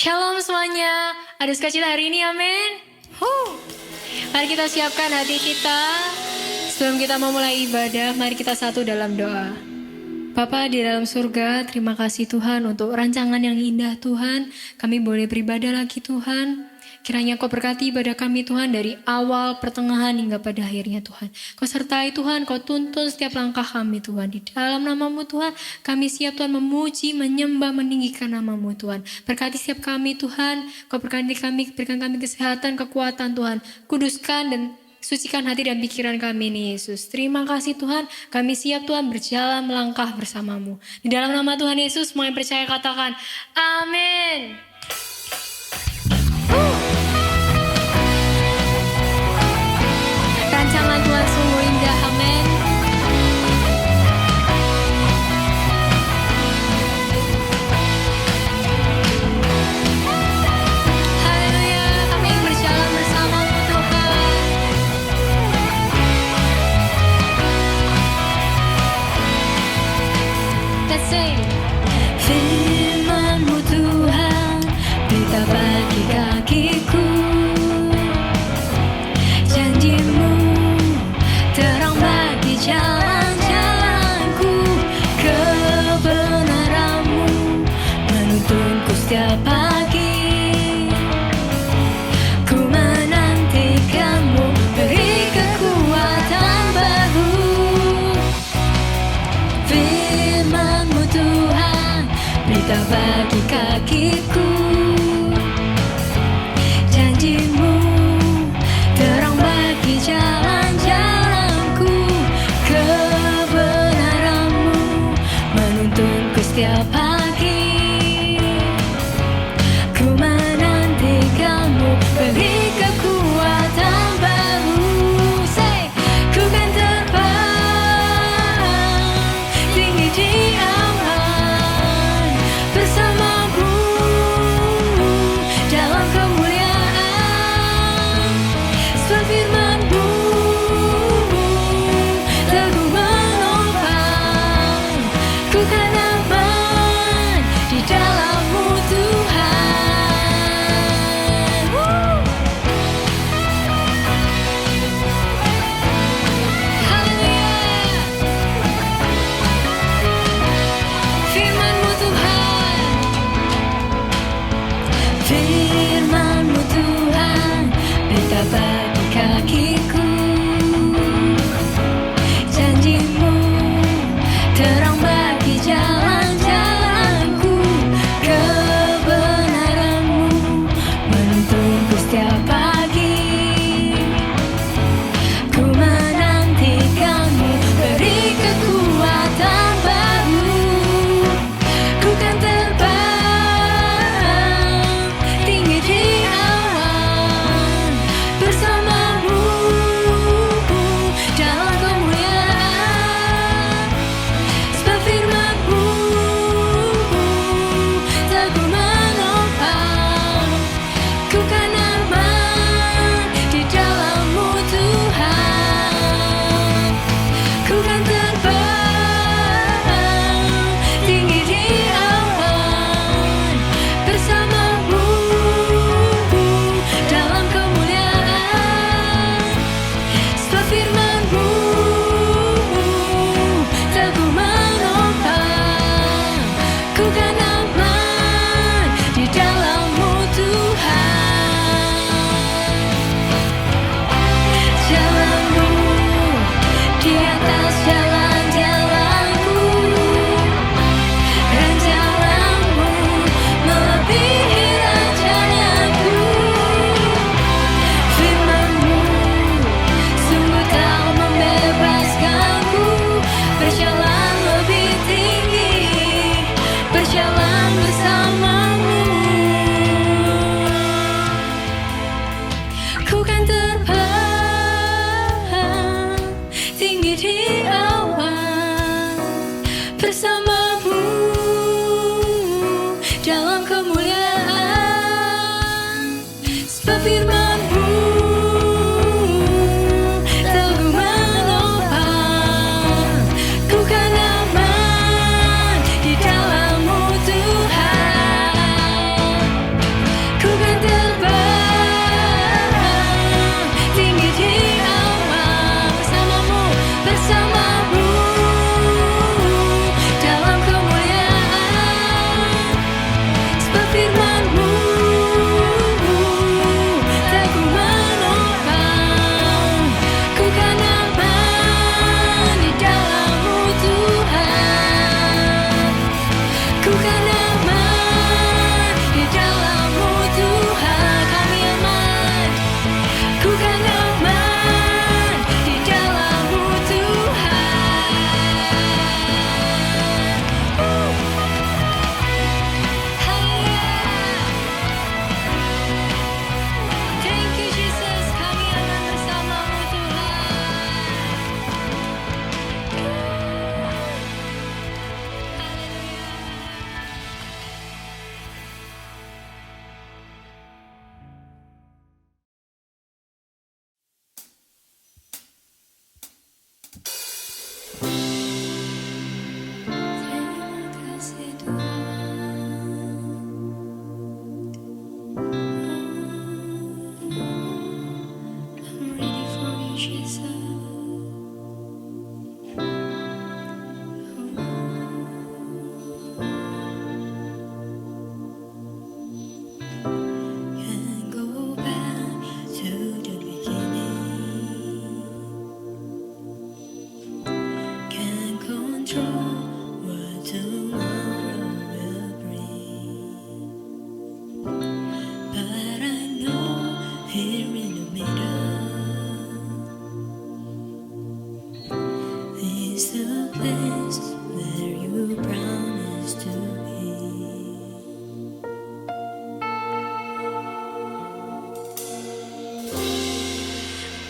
Shalom semuanya, ada sukacita hari ini, amin. Mari kita siapkan hati kita. Sebelum kita memulai ibadah, mari kita satu dalam doa. Bapa di dalam surga, terima kasih Tuhan untuk rancangan yang indah Tuhan. Kami boleh beribadah lagi Tuhan. Kiranya Kau berkati ibadah kami Tuhan dari awal, pertengahan hingga pada akhirnya Tuhan. Kau sertai Tuhan, Kau tuntun setiap langkah kami Tuhan. Di dalam nama-Mu Tuhan, kami siap Tuhan memuji, menyembah, meninggikan nama-Mu Tuhan. Berkati setiap kami Tuhan, Kau berkati kami, berikan kami kesehatan, kekuatan Tuhan. Kuduskan dan sucikan hati dan pikiran kami ini Yesus. Terima kasih Tuhan, kami siap Tuhan berjalan melangkah bersama-Mu. Di dalam nama Tuhan Yesus, semua yang percaya katakan, amin. Rancangan Tuhan sungguh indah, amin. Haleluya, kami ingin berjalan bersama-Mu Tuhan. Let's sing. Firman-Mu Tuhan, berita bagi kakiku. Janji-Mu control what tomorrow will bring, but I know here in the middle is the place where you promised to be.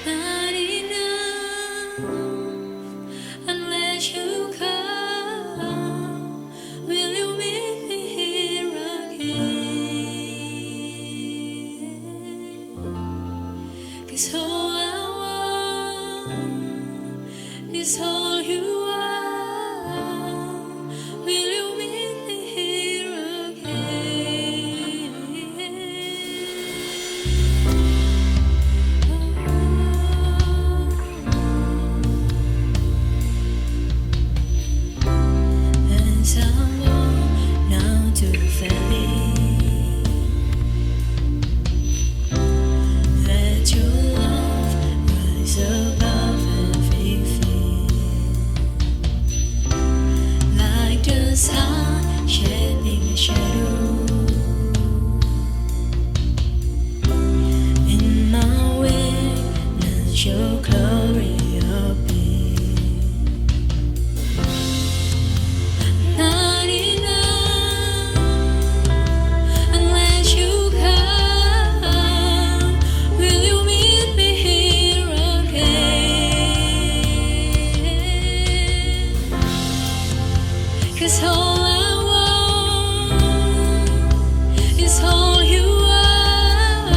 Not enough unless you come. Will you meet me here again? 'Cause all I want is all you are. Will you meet me here again? As I walk now to the valley, let your love rise above every fear, like the sun shedding a shadow in my weakness. Your glory appear. Not enough unless you come. Will you meet me here again? 'Cause all I want is all you are.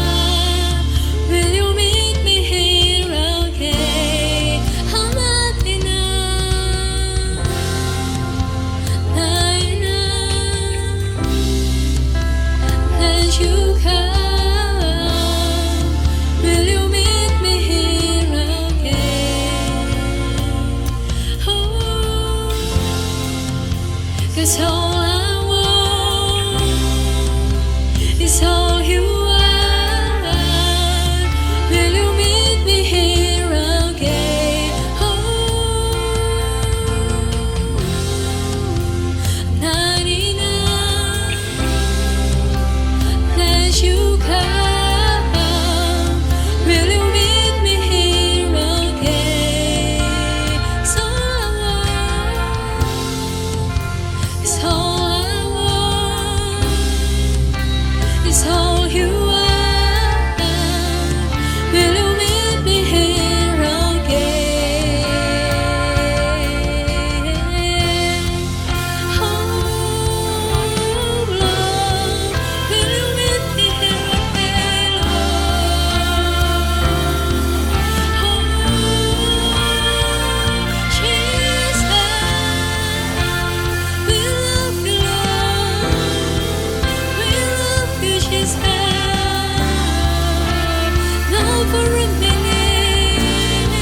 Will you meet me here again? I'm not enough. Not enough unless you come. Will you meet me here again? Oh, 'cause all I want is all you are. Will you meet me here again? Oh, not enough unless you come. Will you meet me here again? So it's all I want, it's all you are. Will you meet me here again? Oh, Lord, will you meet me here again, Lord? Oh, Jesus, we love you, Lord. We love you, Jesus. Not for a minute,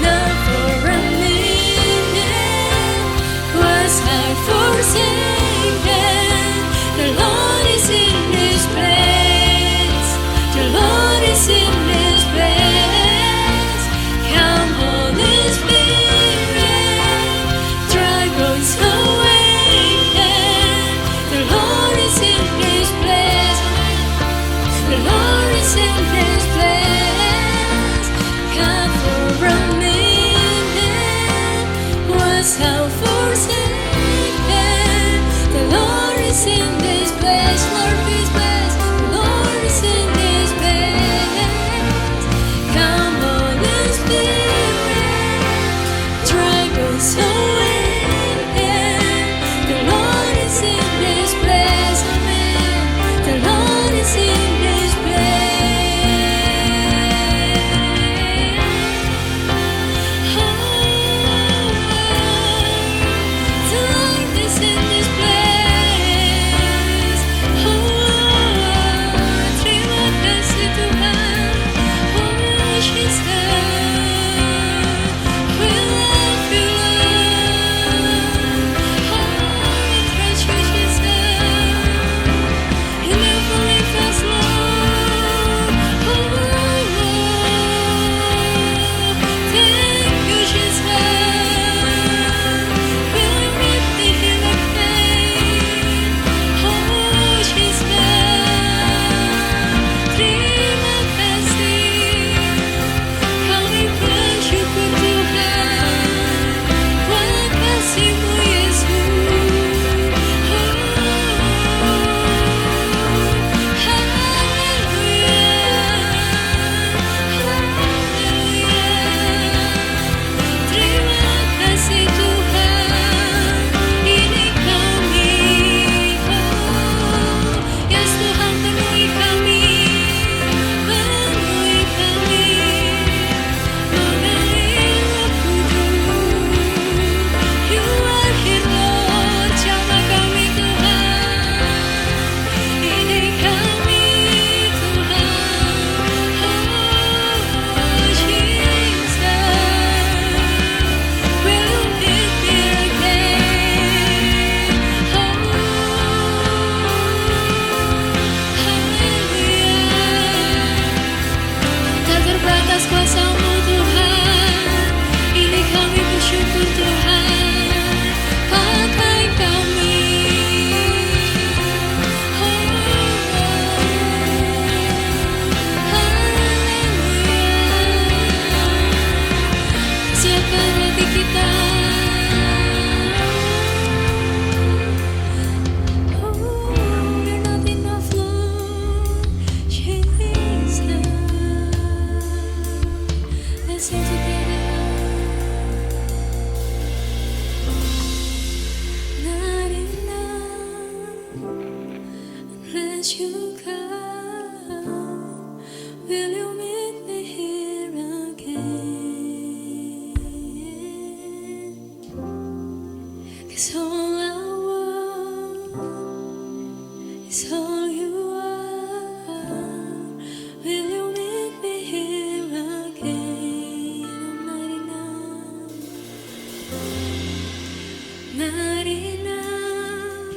not for a minute was I forsaken. The Lord is in this place. The Lord is in this place. Come, Holy Spirit, drive us away. The Lord is in this place. The Lord is in this place. Come for a minute was I forsaken. The Lord is in this place. Lord is place. The Lord is in this place. Come, Holy Spirit, drive us away. The Lord is in this place. Amen. The Lord is in this place. Oh, the Lord is in this place. Oh, tributaste tu mano. Oh, Jesus, we love you, Lord. Oh, we trust you, Jesus. You never leave us, Lord. Oh, thank you, Jesus. sing together. Not enough unless you come. Will you meet me here again? 'Cause all I want is all you are. Will you meet me here again? I'm not enough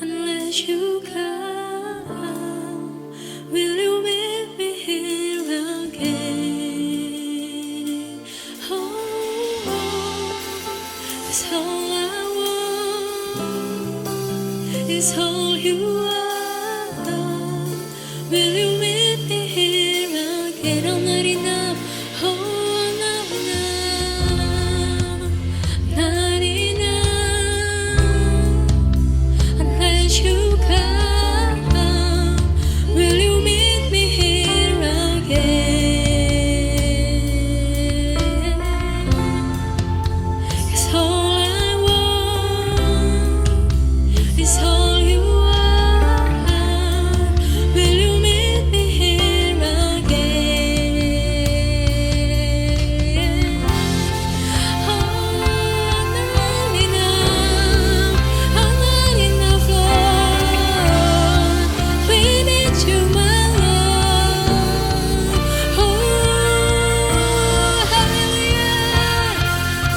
unless you come. Will you meet me here again? Oh, 'cause all I want is all you are. Will you meet me here again? I'm not enough. Oh, I'm not enough. Not enough unless you come. Will you meet me here again? 'Cause all I want is all you are. Will you meet me here again? Oh, I'm not enough. I'm not enough, Lord. We need you, my Lord. Oh, hallelujah.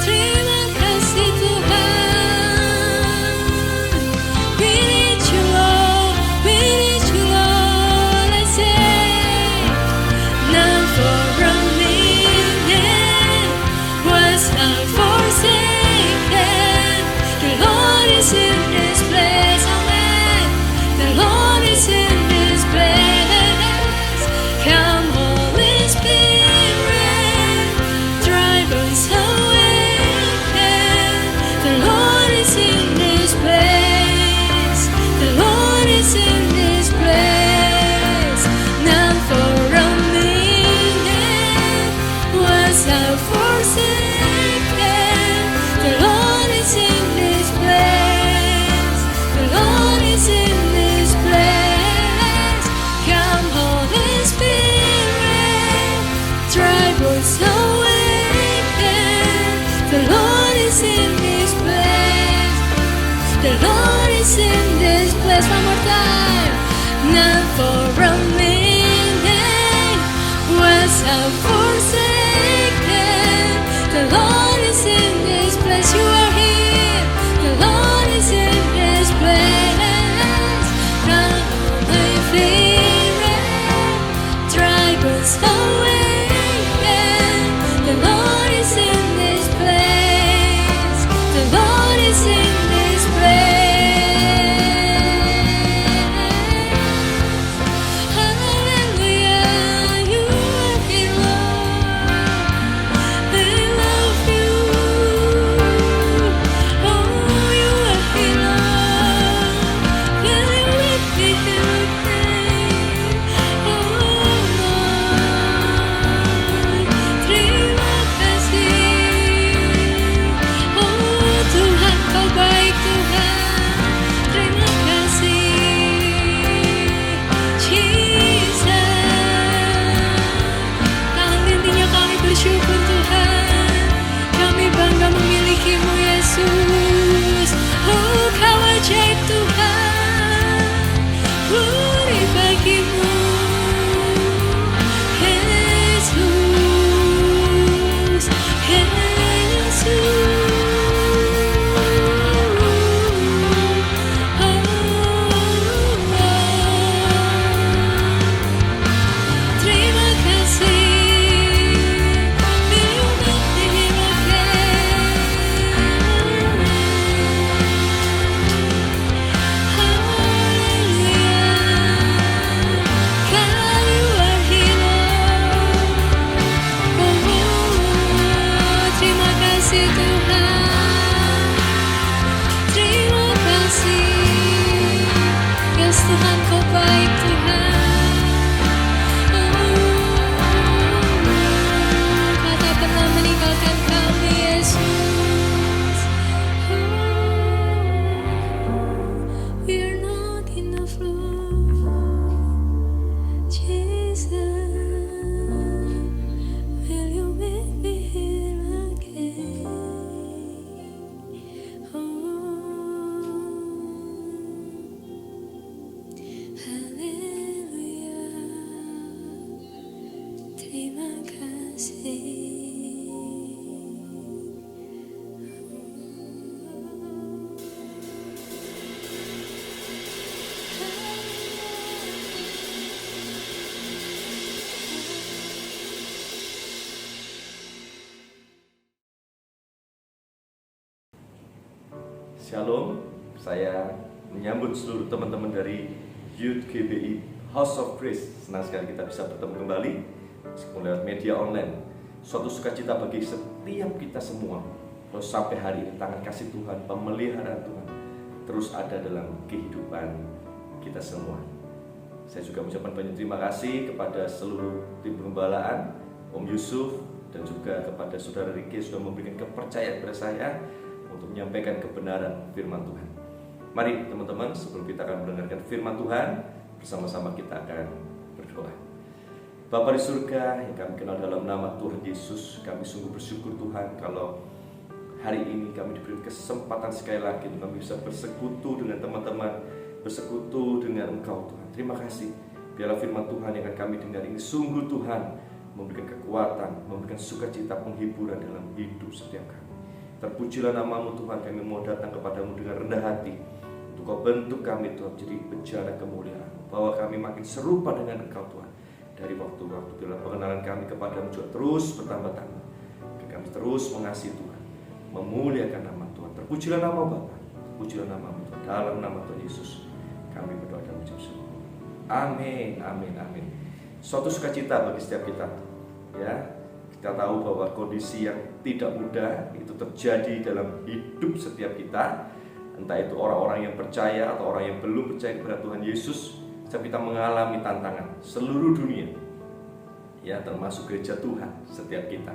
Terima kasih Tuhan. We need you, Lord. We need you, Lord. I say, not for a minute was I forsaken. The Lord is in this place, amen. The Lord is in this place. Come, Holy Spirit, drive us away. The Lord is in this place. The Lord is in this place. Not for a minute was I forsaken. The Lord is in this place. The Lord is in this place. Come, Holy Spirit, drive us away. The Lord is in this place. The Lord is in this place. One more time. Not for a minute was I forsaken. The Lord is in this place. You are here. The Lord is in this place. Come, Holy Spirit, drive us away. The Lord is in this place. The Lord is in this place. Hallelujah, you are here, Lord. Shalom, saya menyambut seluruh teman-teman dari Youth GBI House of Grace. Senang sekali kita bisa bertemu kembali meskipun lewat media online. Suatu sukacita bagi setiap kita semua. Kalau sampai hari ini tangan kasih Tuhan, pemeliharaan Tuhan terus ada dalam kehidupan kita semua. Saya juga mengucapkan banyak terima kasih kepada seluruh tim penggembalaan, Om Yusuf, dan juga kepada Saudara Riki sudah memberikan kepercayaan kepada saya untuk menyampaikan kebenaran firman Tuhan. Mari teman-teman, sebelum kita akan mendengarkan firman Tuhan, bersama-sama kita akan berdoa. Bapa di surga yang kami kenal dalam nama Tuhan Yesus, kami sungguh bersyukur Tuhan kalau hari ini kami diberi kesempatan sekali lagi untuk kami bisa bersekutu dengan teman-teman, bersekutu dengan Engkau Tuhan. Terima kasih, biarlah firman Tuhan yang akan kami dengar ini sungguh Tuhan memberikan kekuatan, memberikan sukacita, penghiburan dalam hidup setiap kami. Terpujilah nama-Mu Tuhan, kami mau datang kepadamu dengan rendah hati untuk Kau bentuk kami Tuhan menjadi bejana kemuliaan, bahwa kami makin serupa dengan Engkau Tuhan. Dari waktu-waktu dalam pengenalan kami kepadamu juga terus bertambah-tambah. Kami terus mengasihi Tuhan, memuliakan nama Tuhan. Terpujilah nama Bapa, terpujilah nama-Mu Tuhan. Dalam nama Tuhan Yesus kami berdoa dan mengucap syukur. Amin, amin, amin. Suatu sukacita bagi setiap kita, ya. Kita tahu bahwa kondisi yang tidak mudah itu terjadi dalam hidup setiap kita. Entah itu orang-orang yang percaya atau orang yang belum percaya kepada Tuhan Yesus. Setiap kita mengalami tantangan seluruh dunia, ya, termasuk gereja Tuhan setiap kita.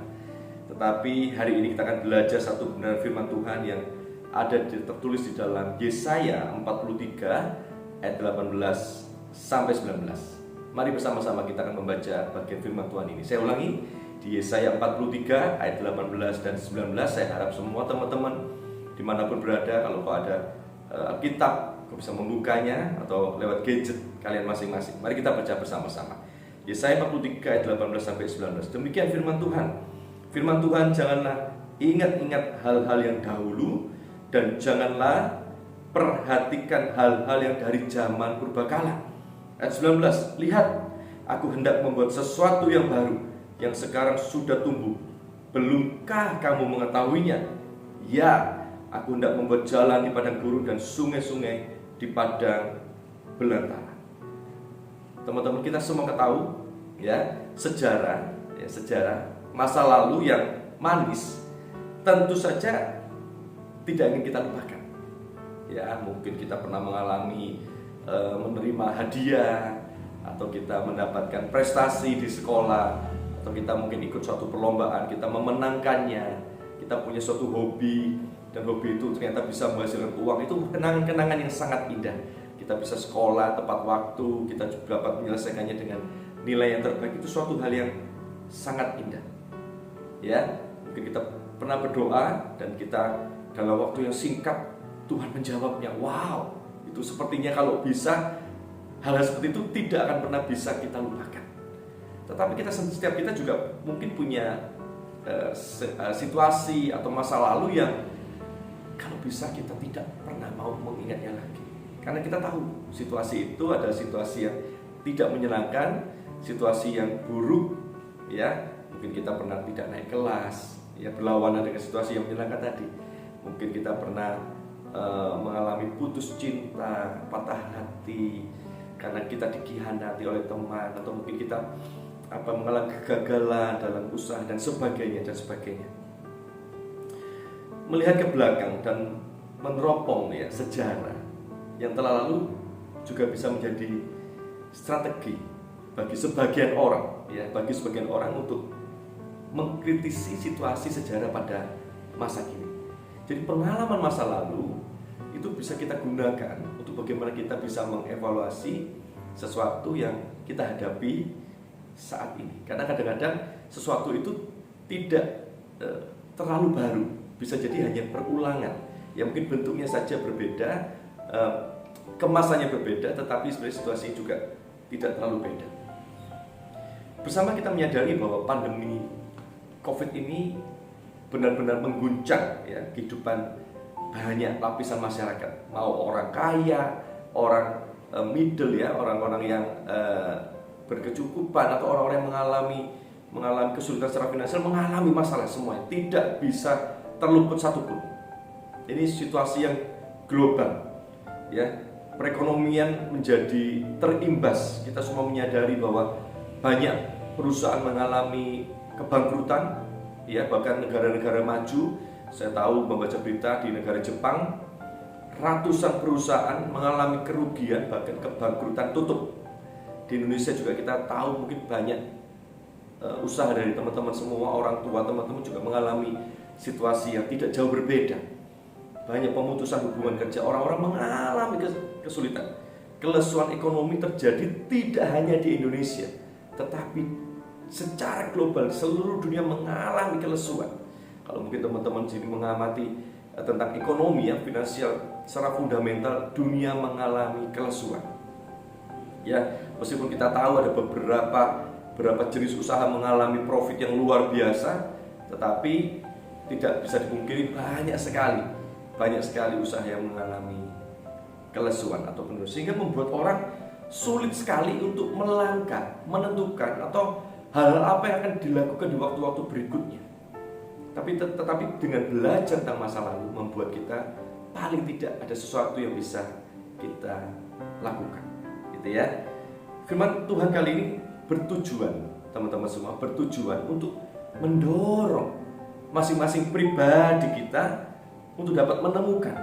Tetapi hari ini kita akan belajar satu kebenaran firman Tuhan yang ada tertulis di dalam Yesaya 43 ayat 18 sampai 19. Mari bersama-sama kita akan membaca bagian firman Tuhan ini. Saya ulangi, di Yesaya 43 ayat 18 dan 19. Saya harap semua teman-teman dimanapun berada, kalau kau ada Alkitab, kau bisa membukanya atau lewat gadget kalian masing-masing. Mari kita baca bersama-sama Yesaya 43 ayat 18 sampai 19. Demikian firman Tuhan. Firman Tuhan, janganlah ingat-ingat hal-hal yang dahulu, dan janganlah perhatikan hal-hal yang dari zaman purbakala. Ayat 19, lihat, aku hendak membuat sesuatu yang baru, yang sekarang sudah tumbuh. Belumkah kamu mengetahuinya? Ya, aku hendak membuat jalan di padang gurun dan sungai-sungai di padang belantara. Teman-teman, kita semua ketahui, ya, sejarah masa lalu yang manis tentu saja tidak ingin kita lupakan. Ya, mungkin kita pernah mengalami menerima hadiah, atau kita mendapatkan prestasi di sekolah, atau kita mungkin ikut suatu perlombaan, kita memenangkannya, kita punya suatu hobi, dan hobi itu ternyata bisa menghasilkan uang. Itu kenangan-kenangan yang sangat indah. Kita bisa sekolah tepat waktu, kita juga dapat menyelesaikannya dengan nilai yang terbaik. Itu suatu hal yang sangat indah. Ya, mungkin kita pernah berdoa dan kita dalam waktu yang singkat Tuhan menjawabnya. Wow, itu sepertinya kalau bisa hal-hal seperti itu tidak akan pernah bisa kita lupakan. Tetapi setiap kita juga mungkin punya situasi atau masa lalu yang kalau bisa kita tidak pernah mau mengingatnya lagi. Karena kita tahu situasi itu adalah situasi yang tidak menyenangkan, situasi yang buruk, ya. Mungkin kita pernah tidak naik kelas, ya, berlawanan dengan situasi yang menyenangkan tadi. Mungkin kita pernah mengalami putus cinta, patah hati karena kita dikhianati oleh teman, atau mungkin kita mengalami kegagalan dalam usaha dan sebagainya. Melihat ke belakang dan meneropong, ya, sejarah yang telah lalu juga bisa menjadi strategi bagi sebagian orang, ya, untuk mengkritisi situasi sejarah pada masa kini. Jadi pengalaman masa lalu itu bisa kita gunakan untuk bagaimana kita bisa mengevaluasi sesuatu yang kita hadapi saat ini. Karena kadang-kadang sesuatu itu tidak terlalu baru, bisa jadi hanya perulangan. Ya, mungkin bentuknya saja berbeda, kemasannya berbeda, tetapi sebenarnya situasi juga tidak terlalu beda. Bersama kita menyadari bahwa pandemi COVID ini benar-benar mengguncang ya kehidupan banyak lapisan masyarakat, mau orang kaya, orang middle ya, orang-orang yang berkecukupan atau orang-orang yang mengalami kesulitan secara finansial, mengalami masalah semuanya, tidak bisa terluput satupun. Ini situasi yang global ya, perekonomian menjadi terimbas. Kita semua menyadari bahwa banyak perusahaan mengalami kebangkrutan ya, bahkan negara-negara maju. Saya tahu membaca berita di negara Jepang, ratusan perusahaan mengalami kerugian, bahkan kebangkrutan, tutup. Di Indonesia juga kita tahu mungkin banyak usaha dari teman-teman semua, orang tua teman-teman juga mengalami situasi yang tidak jauh berbeda. Banyak pemutusan hubungan kerja, orang-orang mengalami kesulitan. Kelesuan ekonomi terjadi tidak hanya di Indonesia, tetapi secara global seluruh dunia mengalami kelesuan. Kalau mungkin teman-teman sini mengamati tentang ekonomi ya, finansial secara fundamental, dunia mengalami kelesuan. Ya, meskipun kita tahu ada beberapa jenis usaha mengalami profit yang luar biasa, tetapi tidak bisa dipungkiri banyak sekali usaha yang mengalami kelesuan atau penurunan, sehingga membuat orang sulit sekali untuk melangkah, menentukan atau hal-hal apa yang akan dilakukan di waktu-waktu berikutnya. Tetapi dengan belajar tentang masa lalu membuat kita paling tidak ada sesuatu yang bisa kita lakukan, gitu ya. Firman Tuhan kali ini bertujuan, teman-teman semua, bertujuan untuk mendorong masing-masing pribadi kita untuk dapat menemukan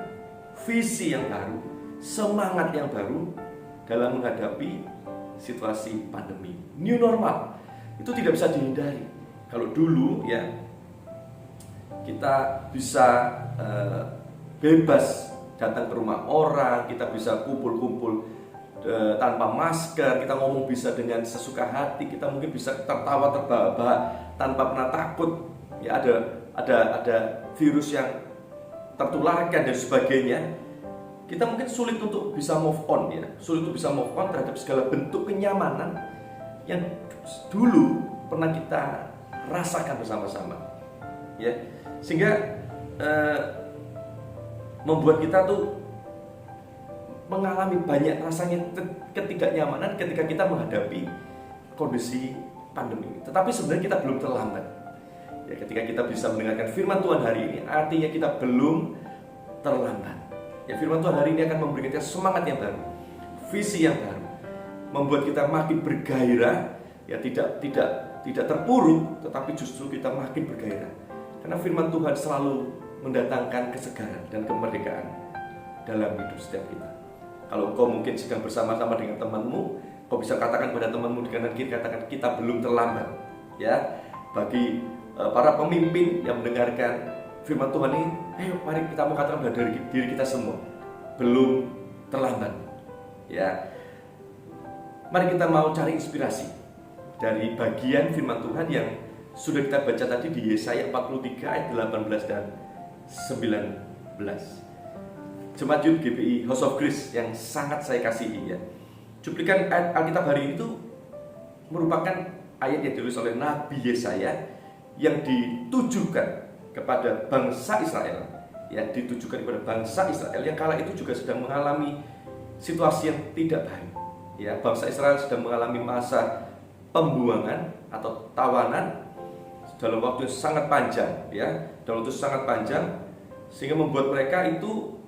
visi yang baru, semangat yang baru dalam menghadapi situasi pandemi. New normal itu tidak bisa dihindari. Kalau dulu ya kita bisa bebas datang ke rumah orang, kita bisa kumpul-kumpul tanpa masker, kita ngomong bisa dengan sesuka hati, kita mungkin bisa tertawa terbahak-bahak tanpa pernah takut ya ada virus yang tertularkan dan sebagainya. Kita mungkin sulit untuk bisa move on ya, sulit untuk bisa move on terhadap segala bentuk kenyamanan yang dulu pernah kita rasakan bersama-sama ya, sehingga membuat kita tuh mengalami banyak rasanya ketidaknyamanan ketika kita menghadapi kondisi pandemi. Tetapi sebenarnya kita belum terlambat ya, ketika kita bisa mendengarkan firman Tuhan hari ini, artinya kita belum terlambat ya. Firman Tuhan hari ini akan memberikan kita semangat yang baru, visi yang baru, membuat kita makin bergairah ya, tidak terpuruk, tetapi justru kita makin bergairah. Karena firman Tuhan selalu mendatangkan kesegaran dan kemerdekaan dalam hidup setiap kita. Kalau kau mungkin sedang bersama-sama dengan temanmu, kau bisa katakan kepada temanmu di kanan kiri, katakan kita belum terlambat ya. Bagi para pemimpin yang mendengarkan firman Tuhan ini, ayo mari kita mau katakan dari diri kita semua, belum terlambat ya. Mari kita mau cari inspirasi dari bagian firman Tuhan yang sudah kita baca tadi di Yesaya 43 ayat 18 dan 19. Jemaat Youth GBI House of Grace yang sangat saya kasihi ya, cuplikan ayat Alkitab hari ini itu merupakan ayat yang ditulis oleh Nabi Yesaya yang ditujukan kepada bangsa Israel ya, ditujukan kepada bangsa Israel yang kala itu juga sedang mengalami situasi yang tidak baik ya. Bangsa Israel sedang mengalami masa pembuangan atau tawanan dalam waktu yang sangat panjang ya, dalam waktu sangat panjang, sehingga membuat mereka itu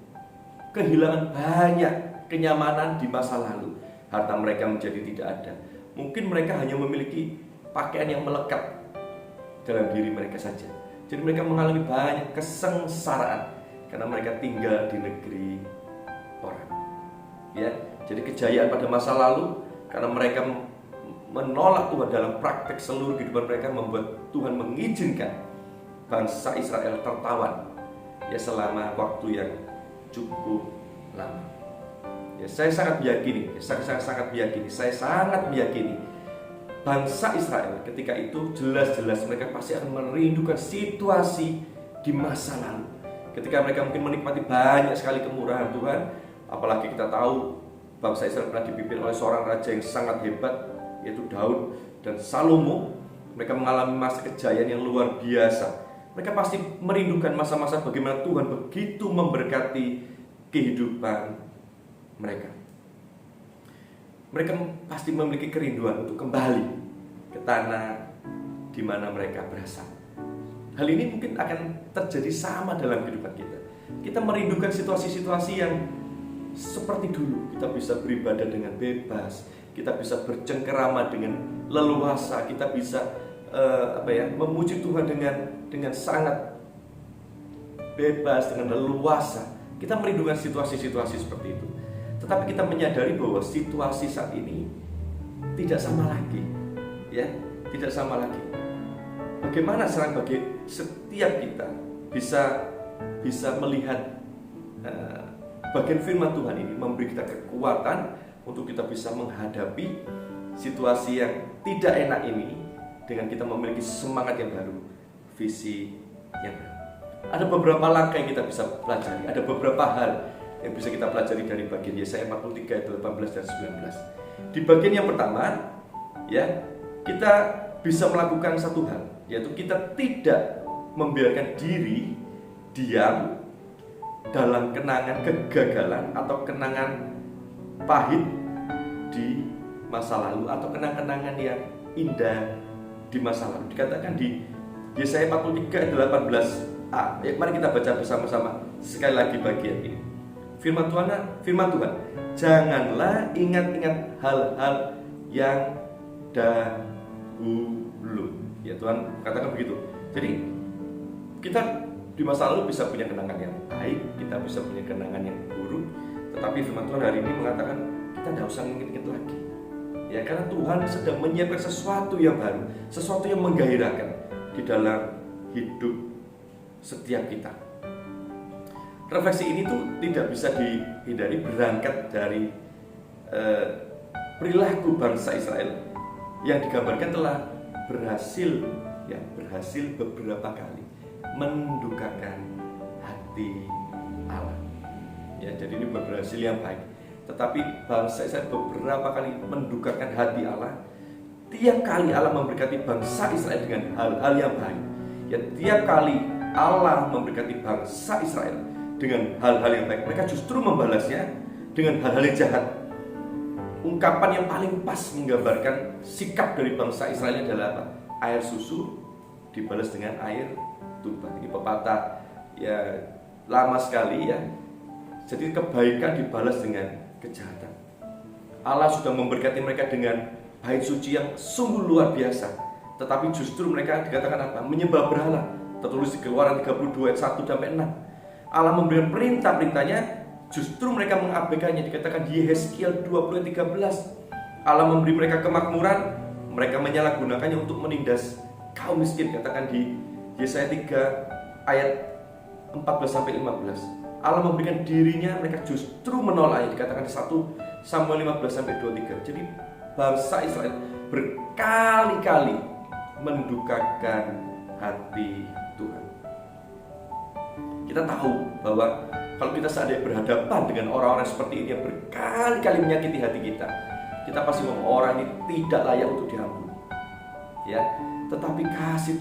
kehilangan banyak kenyamanan di masa lalu. Harta mereka menjadi tidak ada. Mungkin mereka hanya memiliki pakaian yang melekat dalam diri mereka saja. Jadi mereka mengalami banyak kesengsaraan karena mereka tinggal di negeri orang. Ya, jadi kejayaan pada masa lalu karena mereka menolak Tuhan dalam praktek seluruh kehidupan mereka, membuat Tuhan mengizinkan bangsa Israel tertawan ya selama waktu yang cukup lama. Ya, saya sangat meyakini, saya sangat meyakini bangsa Israel ketika itu jelas-jelas mereka pasti akan merindukan situasi di masa lalu. Ketika mereka mungkin menikmati banyak sekali kemurahan Tuhan, apalagi kita tahu bangsa Israel pernah dipimpin oleh seorang raja yang sangat hebat, yaitu Daud dan Salomo. mereka mengalami masa kejayaan yang luar biasa. Mereka pasti merindukan masa-masa bagaimana Tuhan begitu memberkati kehidupan mereka. Mereka pasti memiliki kerinduan untuk kembali ke tanah di mana mereka berasal. Hal ini mungkin akan terjadi sama dalam kehidupan kita. Kita merindukan situasi-situasi yang seperti dulu. Kita bisa beribadah dengan bebas, kita bisa bercengkerama dengan leluasa, kita bisa memuji Tuhan dengan sangat bebas, dengan leluasa. Kita merindukan situasi-situasi seperti itu. Tetapi kita menyadari bahwa situasi saat ini tidak sama lagi, ya, tidak sama lagi. Bagaimana sekarang bagi setiap kita bisa melihat bagian firman Tuhan ini memberi kita kekuatan untuk kita bisa menghadapi situasi yang tidak enak ini dengan kita memiliki semangat yang baru, visi yang baru. Ada beberapa langkah yang kita bisa pelajari, ada beberapa hal yang bisa kita pelajari dari bagian Yesaya 43 ayat 18 dan 19. Di bagian yang pertama, ya, kita bisa melakukan satu hal, yaitu kita tidak membiarkan diri diam dalam kenangan kegagalan atau kenangan pahit di masa lalu atau kenang-kenangan yang indah di masa lalu. Dikatakan di Yesaya 43 ayat 18a. Mari kita baca bersama-sama sekali lagi bagian ini. Firman Tuhan, janganlah ingat-ingat hal-hal yang dahulu. Ya, Tuhan katakan begitu. Jadi kita di masa lalu bisa punya kenangan yang baik, kita bisa punya kenangan yang buruk. Tetapi firman Tuhan hari ini mengatakan kita tidak usah ingat-ingat lagi. Ya, karena Tuhan sedang menyiapkan sesuatu yang baru, sesuatu yang menggairahkan di dalam hidup setiap kita. Refleksi ini tuh tidak bisa dihindari berangkat dari perilaku bangsa Israel yang digambarkan telah berhasil beberapa kali mendukakan hati Allah. Ya, jadi ini berhasil yang baik. Tetapi bangsa Israel beberapa kali mendukakan hati Allah. Tiap kali Allah memberkati bangsa Israel dengan hal-hal yang baik, ya, tiap kali Allah memberkati bangsa Israel dengan hal-hal yang baik, mereka justru membalasnya dengan hal-hal yang jahat. Ungkapan yang paling pas menggambarkan sikap dari bangsa Israel adalah apa? Air susu dibalas dengan air tuba. Ini pepatah ya lama sekali, ya. Jadi kebaikan dibalas dengan kejahatan. Allah sudah memberkati mereka dengan bait suci yang sungguh luar biasa, tetapi justru mereka dikatakan apa? Menyembah berhala. Tertulis di Keluaran 32 ayat 1 sampai 6. Allah memberikan perintah-perintahnya, justru mereka mengabaikannya. Dikatakan di Yeskiel 20 ayat 13. Allah memberi mereka kemakmuran, mereka menyalahgunakannya untuk menindas kaum miskin. Katakan di Yesaya 3 ayat 14 sampai 15. Allah memberikan dirinya, mereka justru menolaknya. Dikatakan di 1 Samuel 15 sampai 23. Jadi bangsa Israel berkali-kali mendukakan hati Tuhan. Kita tahu bahwa kalau kita seandainya berhadapan dengan orang-orang seperti ini yang berkali-kali menyakiti hati kita, kita pasti ngomong orang ini tidak layak untuk diampuni. Ya, tetapi kasih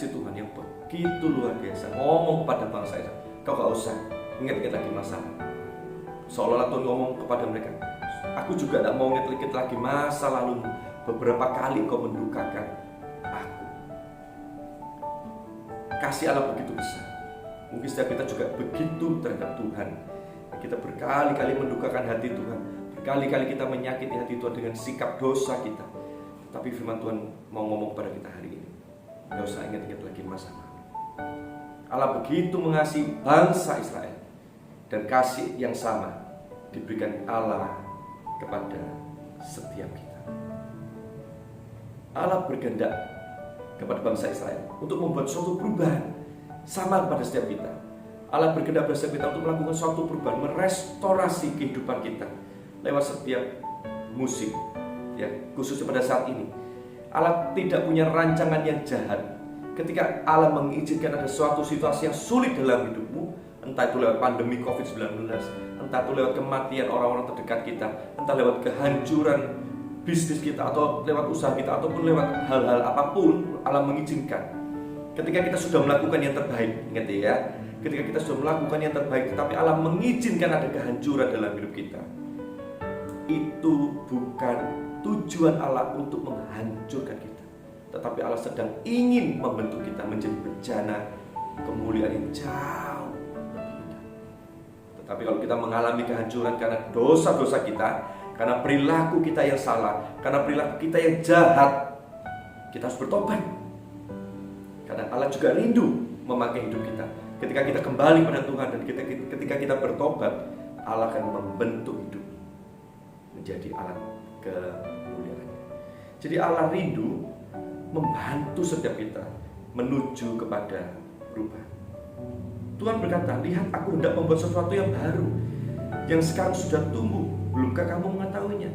Tuhan yang begitu luar biasa ngomong kepada bangsa Israel, kau gak usah ingat-ingat lagi masalah. Seolah-olah Tuhan ngomong kepada mereka, aku juga tidak mau ingat-ingat lagi masa lalumu. Beberapa kali kau mendukakan aku. Kasih Allah begitu besar. Mungkin setiap kita juga begitu terhadap Tuhan. Kita berkali-kali mendukakan hati Tuhan, berkali-kali kita menyakiti hati Tuhan dengan sikap dosa kita. Tapi firman Tuhan mau ngomong kepada kita hari ini, gak usah ingat-ingat lagi masa lalu. Allah begitu mengasihi bangsa Israel, dan kasih yang sama diberikan Allah kepada setiap kita. Allah berkehendak kepada bangsa Israel untuk membuat suatu perubahan sama kepada setiap kita. Allah berkehendak kepada setiap kita untuk melakukan suatu perubahan, merestorasi kehidupan kita lewat setiap musim, ya, khususnya pada saat ini. Allah tidak punya rancangan yang jahat. Ketika Allah mengizinkan ada suatu situasi yang sulit dalam hidupmu, entah itu lewat pandemi COVID-19, entah itu lewat kematian orang-orang terdekat kita, entah lewat kehancuran bisnis kita atau lewat usaha kita ataupun lewat hal-hal apapun Allah mengizinkan. Ketika kita sudah melakukan yang terbaik, ingat ya, ketika kita sudah melakukan yang terbaik tetapi Allah mengizinkan ada kehancuran dalam hidup kita, itu bukan tujuan Allah untuk menghancurkan kita, tetapi Allah sedang ingin membentuk kita menjadi bejana kemuliaan yang jauh lebih indah. Tetapi kalau kita mengalami kehancuran karena dosa-dosa kita, karena perilaku kita yang salah, karena perilaku kita yang jahat, kita harus bertobat. Karena Allah juga rindu memakai hidup kita. Ketika kita kembali pada Tuhan dan ketika kita bertobat, Allah akan membentuk hidup menjadi alat kemuliaan. Jadi Allah rindu membantu setiap kita menuju kepada perubahan. Tuhan berkata, lihat aku hendak membuat sesuatu yang baru, yang sekarang sudah tumbuh, belumkah kamu mengetahuinya?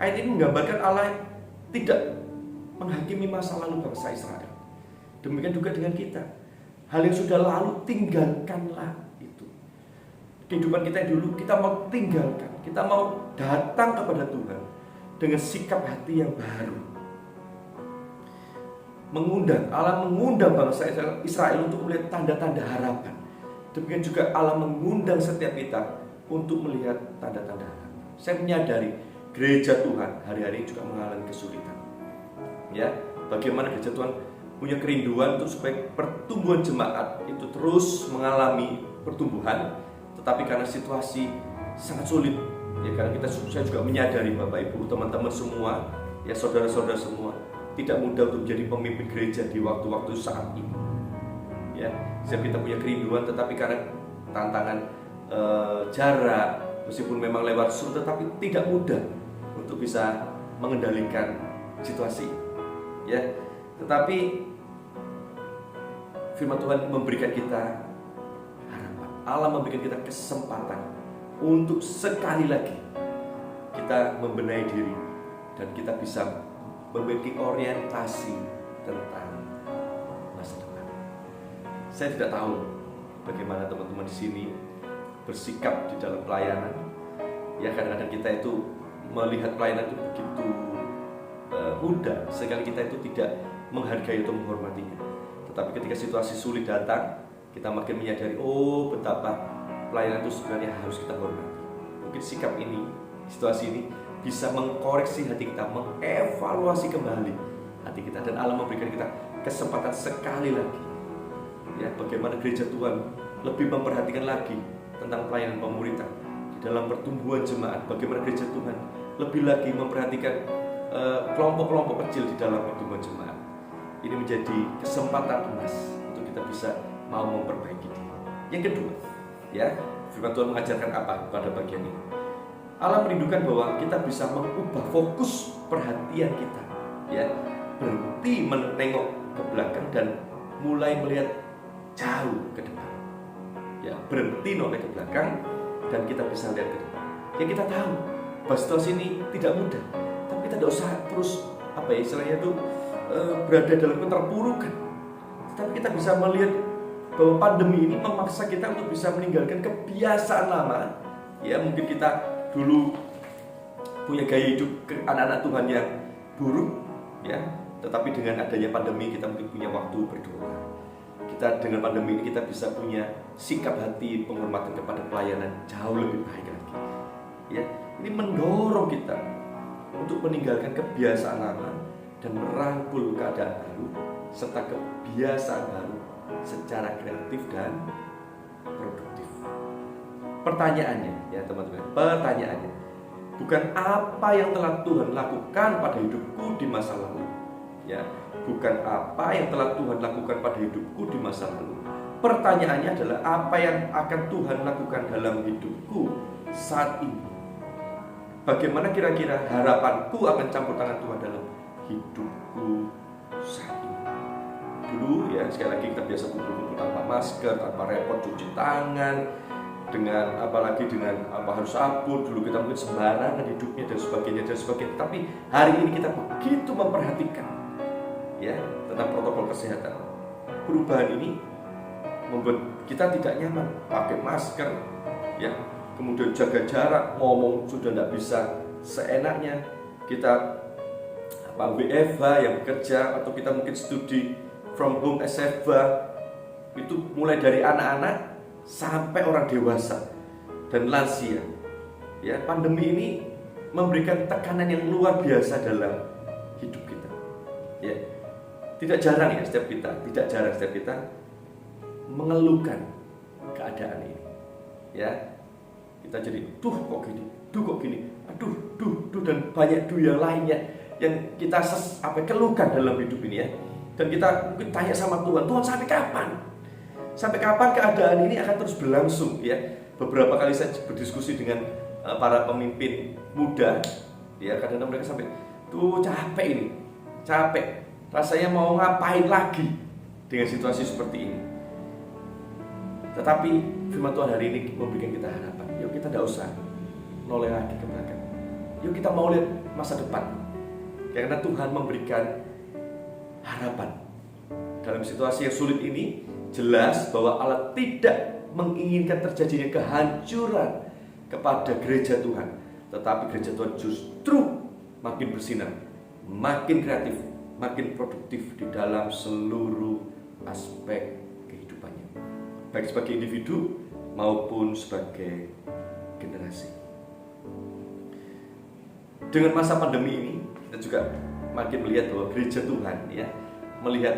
Ayat ini menggambarkan Allah tidak menghakimi masa lalu bangsa Israel. Demikian juga dengan kita. Hal yang sudah lalu tinggalkanlah itu. Kehidupan kita yang dulu kita mau tinggalkan. Kita mau datang kepada Tuhan dengan sikap hati yang baru. Allah mengundang bangsa Israel untuk melihat tanda-tanda harapan. Demikian juga Allah mengundang setiap kita untuk melihat tanda-tanda harapan. Saya menyadari gereja Tuhan hari-hari ini juga mengalami kesulitan. Ya, bagaimana gereja Tuhan punya kerinduan untuk supaya pertumbuhan jemaat itu terus mengalami pertumbuhan, tetapi karena situasi sangat sulit, ya karena saya juga menyadari Bapak Ibu, teman-teman semua, ya saudara-saudara semua, tidak mudah untuk menjadi pemimpin gereja di waktu-waktu saat ini. Ya, setiap kita punya kerinduan, tetapi karena tantangan jarak, meskipun memang lewat Zoom, tetapi tidak mudah untuk bisa mengendalikan situasi. Ya, tetapi firman Tuhan memberikan kita harapan. Allah memberikan kita kesempatan untuk sekali lagi kita membenahi diri dan kita bisa memiliki orientasi tentang masa depan. Saya tidak tahu bagaimana teman-teman di sini bersikap di dalam pelayanan. Ya, kadang-kadang kita itu melihat pelayanan itu begitu mudah, sekali kita itu tidak menghargai atau menghormatinya. Tetapi ketika situasi sulit datang, kita makin menyadari, oh betapa pelayanan itu sebenarnya harus kita hormati. Mungkin sikap ini, situasi ini bisa mengkoreksi hati kita, mengevaluasi kembali hati kita, dan Allah memberikan kita kesempatan sekali lagi. Ya, bagaimana gereja Tuhan lebih memperhatikan lagi tentang pelayanan pemuritan di dalam pertumbuhan jemaat. Bagaimana gereja Tuhan lebih lagi memperhatikan kelompok-kelompok kecil di dalam pertumbuhan jemaat. Ini menjadi kesempatan emas untuk kita bisa mau memperbaiki diri. Yang kedua, ya, firman Tuhan mengajarkan apa pada bagian ini? Allah merindukan bahwa kita bisa mengubah fokus perhatian kita, ya, berhenti menengok ke belakang dan mulai melihat jauh ke depan. Ya, berhenti noleh ke belakang dan kita bisa lihat ke depan. Ya, kita tahu bahwa situasi ini tidak mudah, tapi kita tidak usah terus istilahnya itu berada dalam keterpurukan. Tapi kita bisa melihat bahwa pandemi ini memaksa kita untuk bisa meninggalkan kebiasaan lama. Ya, mungkin kita dulu punya gaya hidup anak-anak Tuhan yang buruk, ya. Tetapi dengan adanya pandemi kita mungkin punya waktu berdoa. Kita dengan pandemi ini kita bisa punya sikap hati penghormatan kepada pelayanan jauh lebih baik lagi. Ya, ini mendorong kita untuk meninggalkan kebiasaan lama dan merangkul keadaan baru serta kebiasaan baru secara kreatif dan produktif. Pertanyaannya, ya teman-teman, pertanyaannya bukan apa yang telah Tuhan lakukan pada hidupku di masa lalu, ya, bukan apa yang telah Tuhan lakukan pada hidupku di masa lalu. Pertanyaannya adalah apa yang akan Tuhan lakukan dalam hidupku saat ini. Bagaimana kira-kira harapanku akan campur tangan Tuhan dalam hidupku saat ini. Dulu, ya, sekali lagi kita biasa kumpul-kumpul tanpa masker, tanpa repot cuci tangan, dengan apalagi dengan harus sabun. Dulu kita mungkin sembarangan hidupnya dan sebagainya. Tapi hari ini kita begitu memperhatikan, ya, tentang protokol kesehatan. Perubahan ini membuat kita tidak nyaman pakai masker, ya, kemudian jaga jarak, ngomong sudah tidak bisa seenaknya, kita WFH yang bekerja, atau kita mungkin studi from home SFH, itu mulai dari anak-anak sampai orang dewasa dan lansia. Ya, pandemi ini memberikan tekanan yang luar biasa dalam hidup kita. Ya, tidak jarang setiap kita mengeluhkan keadaan ini. Ya, kita jadi kok gini, aduh, dan banyak yang lainnya yang kita keluhkan dalam hidup ini ya. Dan kita mungkin tanya sama Tuhan sampai kapan? Sampai kapan keadaan ini akan terus berlangsung ya? Beberapa kali saya berdiskusi dengan para pemimpin muda ya, kadang-kadang mereka sampai capek, rasanya mau ngapain lagi dengan situasi seperti ini. Tetapi firman Tuhan hari ini memberikan kita harapan. Yuk kita tidak usah noleh lagi ke belakang. Yuk kita mau lihat masa depan. Karena Tuhan memberikan harapan. Dalam situasi yang sulit ini, jelas bahwa Allah tidak menginginkan terjadinya kehancuran kepada gereja Tuhan. Tetapi gereja Tuhan justru makin bersinar, makin kreatif, makin produktif di dalam seluruh aspek kehidupannya, baik sebagai individu maupun sebagai generasi. Dengan masa pandemi ini, kita juga makin melihat bahwa gereja Tuhan ya, melihat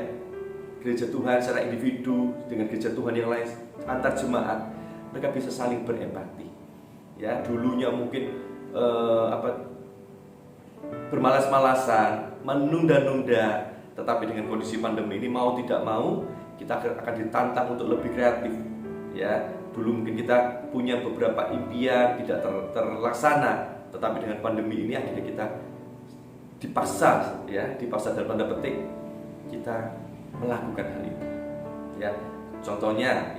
gereja Tuhan secara individu dengan gereja Tuhan yang lain antar jemaat, mereka bisa saling berempati. Ya, dulunya mungkin bermalas-malasan, menunda-nunda, tetapi dengan kondisi pandemi ini mau tidak mau kita akan ditantang untuk lebih kreatif. Ya, dulu mungkin kita punya beberapa impian tidak terlaksana, tetapi dengan pandemi ini akhirnya kita dipaksa dalam tanda petik kita melakukan hal itu. Ya, contohnya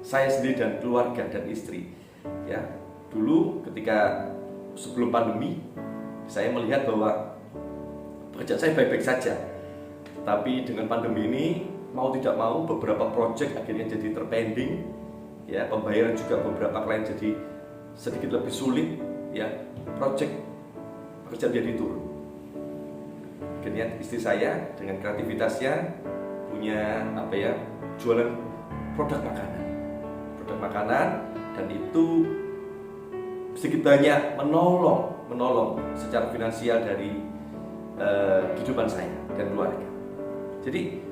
saya sendiri dan keluarga dan istri. Ya, dulu ketika sebelum pandemi saya melihat bahwa pekerjaan saya baik-baik saja. Tapi dengan pandemi ini mau tidak mau beberapa proyek akhirnya jadi terpending. Ya, pembayaran juga beberapa klien jadi sedikit lebih sulit. Ya, pekerjaan jadi turun. Akhirnya istri saya dengan kreativitasnya punya jualan produk makanan, dan itu sedikit banyak menolong secara finansial dari kehidupan saya dan keluarga. Jadi,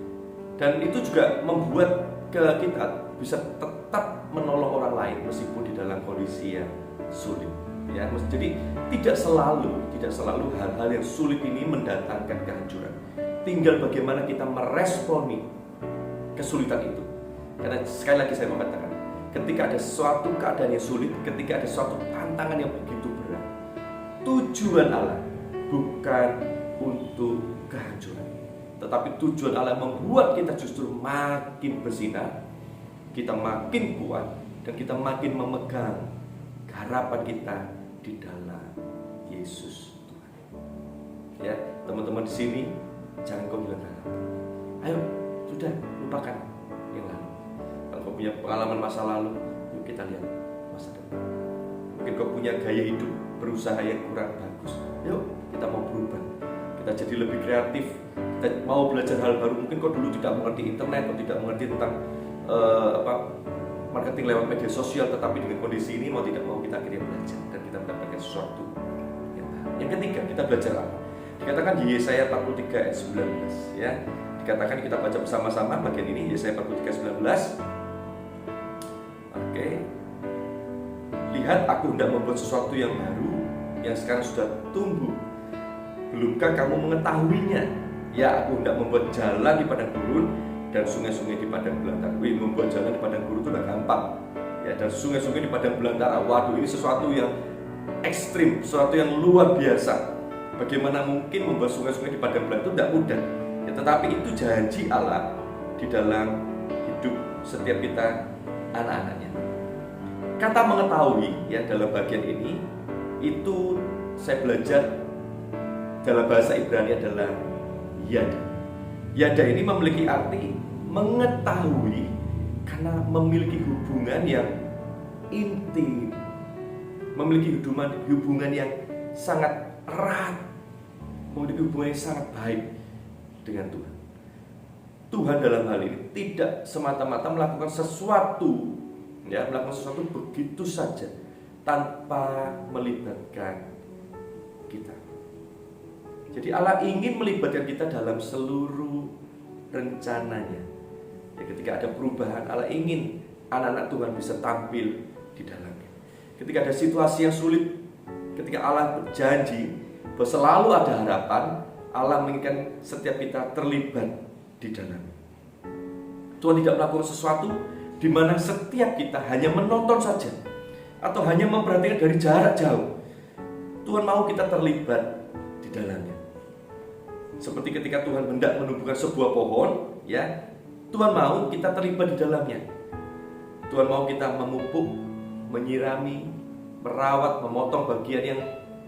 dan itu juga membuat kita bisa tetap menolong orang lain meskipun di dalam kondisi yang sulit. Ya, jadi tidak selalu hal-hal yang sulit ini mendatangkan kehancuran. Tinggal bagaimana kita meresponi kesulitan itu. Karena sekali lagi saya mengatakan, ketika ada suatu keadaan yang sulit, ketika ada suatu tantangan yang begitu berat, tujuan Allah bukan untuk kehancuran, tetapi tujuan Allah membuat kita justru makin bersinar, kita makin kuat, dan kita makin memegang harapan kita di dalam Yesus Tuhan. Ya, teman-teman di sini jangan kau hilang harapan. Ayo, sudah lupakan yang lalu. Kalau kau punya pengalaman masa lalu, yuk kita lihat masa depan. Mungkin kau punya gaya hidup berusaha yang kurang bagus. Yuk kita mau berubah. Kita jadi lebih kreatif. Kita mau belajar hal baru. Mungkin kau dulu tidak mengerti internet, kau tidak mengerti tentang marketing lewat media sosial, tetapi dengan kondisi ini mau tidak mau kita akhirnya belajar dan kita mendapatkan sesuatu yang baru. Yang ketiga, kita belajar apa? Dikatakan di Yesaya 43 ayat 19 ya. Dikatakan kita baca bersama-sama bagian ini, Yesaya 43 19. Oke. Lihat, aku hendak membuat sesuatu yang baru yang sekarang sudah tumbuh. Belumkah kamu mengetahuinya? Ya, aku hendak membuat jalan di padang gurun dan sungai-sungai di padang belantara. Membuat jalan di padang gurun itu tidak gampang. Ya, dan sungai-sungai di padang belantara. Waduh, ini sesuatu yang ekstrim, sesuatu yang luar biasa. Bagaimana mungkin membuat sungai-sungai di padang belantara itu tidak mudah. Ya, tetapi itu janji Allah di dalam hidup setiap kita, anak-anaknya. Kata mengetahui ya dalam bagian ini itu saya belajar dalam bahasa Ibrani adalah yada. Yada ini memiliki arti mengetahui karena memiliki hubungan yang intim, memiliki hubungan yang sangat erat, memiliki hubungan yang sangat baik dengan Tuhan. Tuhan dalam hal ini tidak semata-mata melakukan sesuatu, melakukan sesuatu begitu saja tanpa melibatkan kita. Jadi Allah ingin melibatkan kita dalam seluruh rencananya. Ya, ketika ada perubahan, Allah ingin anak-anak Tuhan bisa tampil di dalamnya. Ketika ada situasi yang sulit, ketika Allah berjanji bahwa selalu ada harapan, Allah menginginkan setiap kita terlibat di dalamnya. Tuhan tidak melakukan sesuatu di mana setiap kita hanya menonton saja atau hanya memperhatikan dari jarak jauh. Tuhan mau kita terlibat di dalamnya. Seperti ketika Tuhan hendak menumbuhkan sebuah pohon, Tuhan mau kita terlibat di dalamnya. Tuhan mau kita memupuk, menyirami, merawat, memotong bagian yang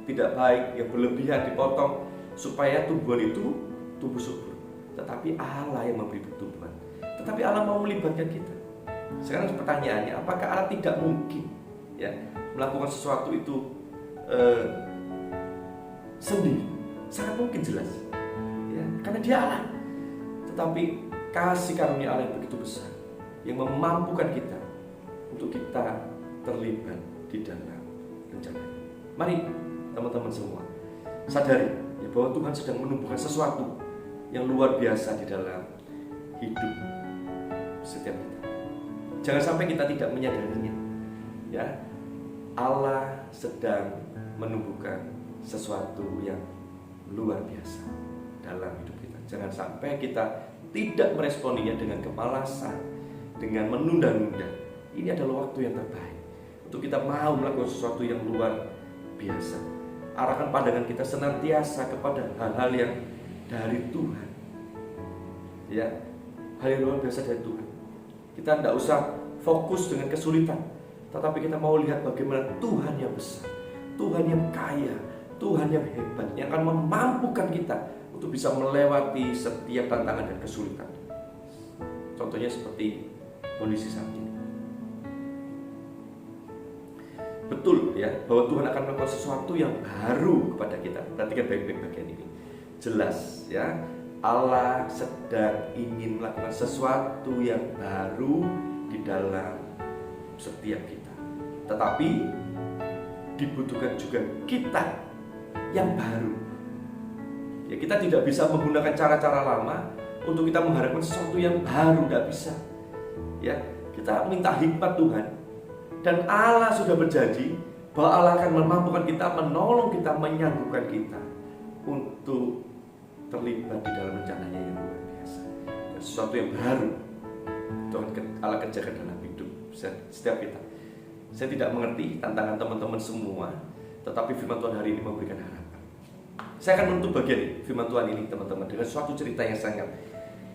tidak baik, yang berlebihan dipotong supaya tumbuhan itu tumbuh subur. Tetapi Allah yang memberi pertumbuhan. Tetapi Allah mau melibatkan kita. Sekarang pertanyaannya, apakah Allah tidak mungkin melakukan sesuatu itu sendiri? Sangat mungkin, jelas. Karena Dia Allah. Tetapi kasih karunia Allah yang begitu besar, yang memampukan kita untuk kita terlibat di dalam rencana. Mari teman-teman semua sadari bahwa Tuhan sedang menumbuhkan sesuatu yang luar biasa di dalam hidup setiap kita. Jangan sampai kita tidak menyadarinya. Allah sedang menumbuhkan sesuatu yang luar biasa dalam hidup kita. Jangan sampai kita tidak meresponinya dengan kemalasan, dengan menunda-nunda. Ini adalah waktu yang terbaik untuk kita mau melakukan sesuatu yang luar biasa. Arahkan pandangan kita senantiasa kepada hal-hal yang dari Tuhan. Hal yang luar biasa dari Tuhan. Kita tidak usah fokus dengan kesulitan, tetapi kita mau lihat bagaimana Tuhan yang besar, Tuhan yang kaya, Tuhan yang hebat, yang akan memampukan kita untuk bisa melewati setiap tantangan dan kesulitan. Contohnya seperti kondisi saat ini. Betul bahwa Tuhan akan melakukan sesuatu yang baru kepada kita. Perhatikan baik-baik bagian ini. Jelas Allah sedang ingin melakukan sesuatu yang baru di dalam setiap kita. Tetapi dibutuhkan juga kita yang baru. Kita tidak bisa menggunakan cara-cara lama untuk kita mengharapkan sesuatu yang baru, tidak bisa. Kita minta hikmat Tuhan, dan Allah sudah berjanji bahwa Allah akan memampukan kita, menolong kita, menyanggupkan kita untuk terlibat di dalam rencananya yang luar biasa. Sesuatu yang baru Tuhan Allah kerjakan dalam hidup setiap kita. Saya tidak mengerti tantangan teman-teman semua, tetapi firman Tuhan hari ini memberikan harapan. Saya akan menutup bagian firman Tuhan ini teman-teman dengan suatu cerita yang sangat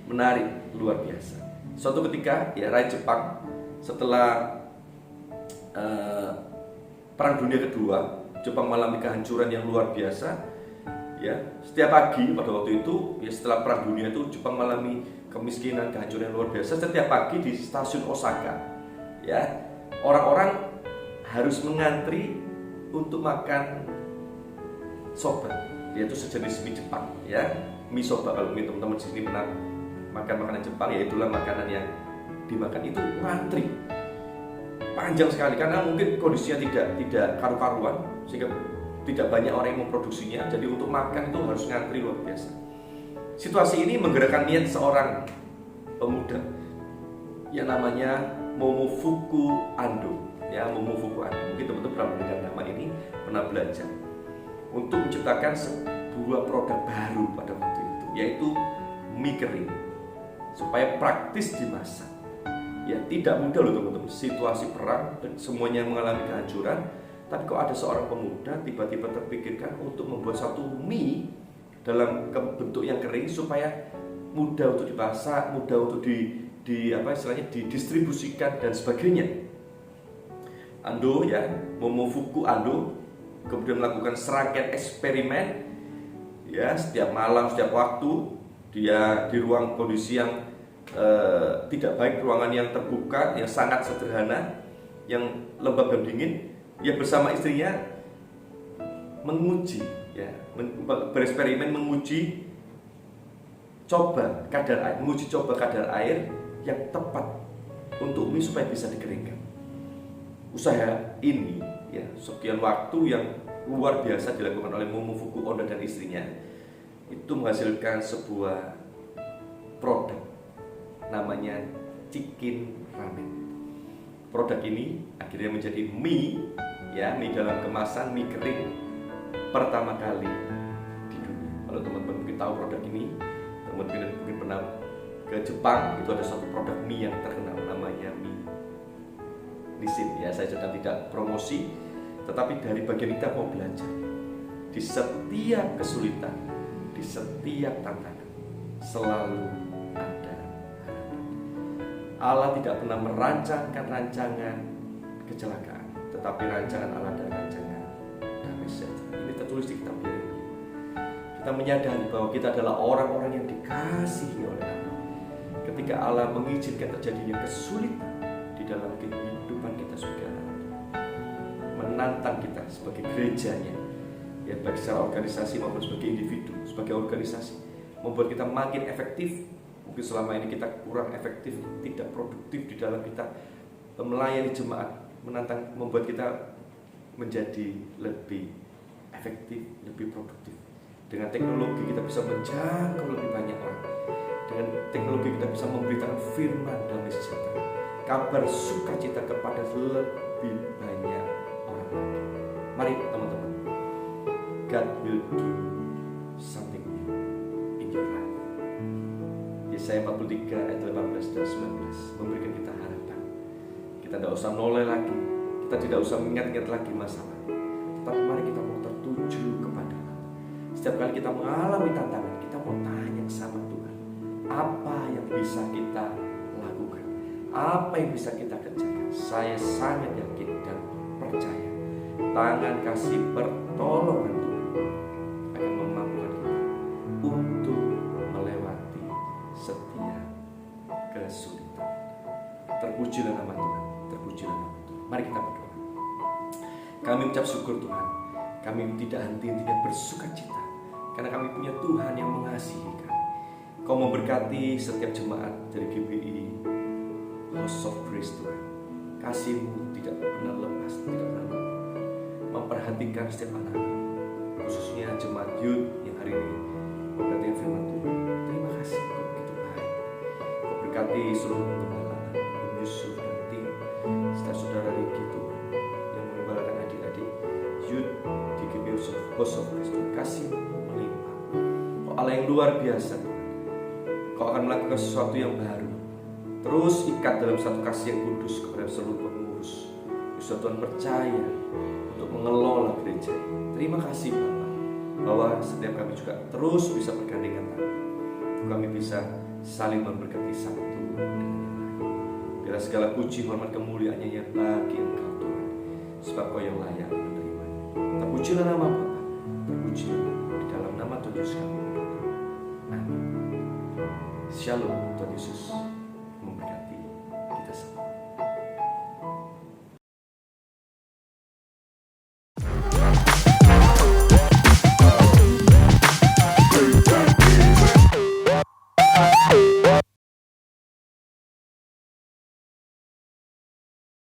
menarik, luar biasa. Suatu ketika rakyat Jepang setelah Perang Dunia Kedua, Jepang mengalami kehancuran yang luar biasa. Setiap pagi pada waktu itu, setelah Perang Dunia itu Jepang mengalami kemiskinan, kehancuran yang luar biasa. Setiap pagi di stasiun Osaka, orang-orang harus mengantri untuk makan soba, yaitu sejenis mie Jepang, mie soba. Kalau mungkin teman-teman di sini pernah makan makanan Jepang, itulah makanan yang dimakan itu ngantri panjang sekali karena mungkin kondisinya tidak karu-karuan sehingga tidak banyak orang yang memproduksinya. Jadi untuk makan itu harus ngantri luar biasa. Situasi ini menggerakkan niat seorang pemuda yang namanya Momofuku Ando. Momofuku Ando. Mungkin teman-teman pernah mendengar nama ini, pernah belajar untuk menciptakan sebuah produk baru pada waktu itu, yaitu mie kering supaya praktis dimasak. Tidak mudah loh teman-teman. Situasi perang dan semuanya mengalami kehancuran, tapi kok ada seorang pemuda tiba-tiba terpikirkan untuk membuat satu mie dalam bentuk yang kering supaya mudah untuk dimasak, mudah untuk didistribusikan dan sebagainya. Ando Momofuku Ando kemudian melakukan serangkaian eksperimen. Setiap malam, setiap waktu dia di ruang kondisi yang tidak baik, ruangan yang terbuka, yang sangat sederhana, yang lembab dan dingin. Bersama istrinya menguji, ya, bereksperimen menguji coba kadar air yang tepat untuk mie supaya bisa dikeringkan. Usaha ini, ya, sekian waktu yang luar biasa dilakukan oleh Momofuku Onna dan istrinya, itu menghasilkan sebuah produk namanya chicken ramen. Produk ini akhirnya menjadi mie, ya, mie dalam kemasan, mie kering pertama kali di dunia. Kalau teman-teman mungkin tahu produk ini, teman-teman mungkin pernah ke Jepang, itu ada satu produk mie yang terkenal namanya mie Nissin. Ya, saya sedang tidak promosi, tetapi dari bagian kita mau belajar. Di setiap kesulitan, di setiap tantangan, selalu ada harapan. Allah tidak pernah merancangkan rancangan kecelakaan, tetapi rancangan Allah adalah rancangan damai sejahtera. Ini tertulis di kitab Yeremia. Kita menyadari bahwa kita adalah orang-orang yang dikasihi oleh Allah. Ketika Allah mengizinkan terjadinya kesulitan di dalam kehidupan kita sebagai anak, menantang kita sebagai gerejanya, ya, baik secara organisasi maupun sebagai individu, sebagai organisasi, membuat kita makin efektif. Mungkin selama ini kita kurang efektif, tidak produktif di dalam kita melayani jemaat, menantang, membuat kita menjadi lebih efektif, lebih produktif. Dengan teknologi kita bisa menjangkau lebih banyak orang. Dengan teknologi kita bisa memberitakan firman damai sejahtera, kabar sukacita kepada lebih banyak orang lagi. Mari teman-teman, God will do something new in your life. Yesaya 43 ayat 18 dan 19 memberikan kita harapan. Kita tidak usah noleh lagi, kita tidak usah mengingat-ingat lagi masalah, tetapi mari kita mau tertuju kepada Allah. Setiap kali kita mengalami tantangan, kita mau tanya sama Tuhan, apa yang bisa kita lakukan, apa yang bisa kita kerjakan. Saya sangat yakin dan percaya tangan kasih pertolongan Tuhan akan memampukan kita untuk melewati setiap kesulitan. Terpujilah nama Tuhan, terpujilah nama Tuhan. Mari kita berdoa. Kami ucap syukur Tuhan, kami tidak henti-hentinya bersuka cita karena kami punya Tuhan yang mengasihi kami. Kau memberkati setiap jemaat dari GBI House of Praise Tuhan. Kasih-Mu tidak pernah lepas, tidak pernah lupa memperhatikan setiap anak, khususnya jemaat youth yang hari ini memperhatikan firman Tuhan. Terima kasih, Kau begitu baik. Kau berkati seluruh gembala, Yusuf dan tim, saudara Riki Tuhan, yang mengembalakan adik-adik youth di GBI House of Praise Tuhan. Kasih-Mu melimpah. Kau Allah yang luar biasa Tuhan. Kau akan melakukan sesuatu yang baru. Terus ikat dalam satu kasih yang kudus kepada seluruh pengurus. Biar Tuhan percaya untuk mengelola gereja. Terima kasih Bapak, bahwa setiap kami juga terus bisa bergandengan tangan. Kami bisa saling memberkati satu dengan yang lain. Biarlah segala puji, hormat, kemuliaannya yang bagi Engkau Tuhan, sebab Kau yang layak menerima. Terpujilah nama Bapa, terpujilah di dalam nama Tuhan Yesus kami berdoa. Amin. Shalom Tuhan Yesus.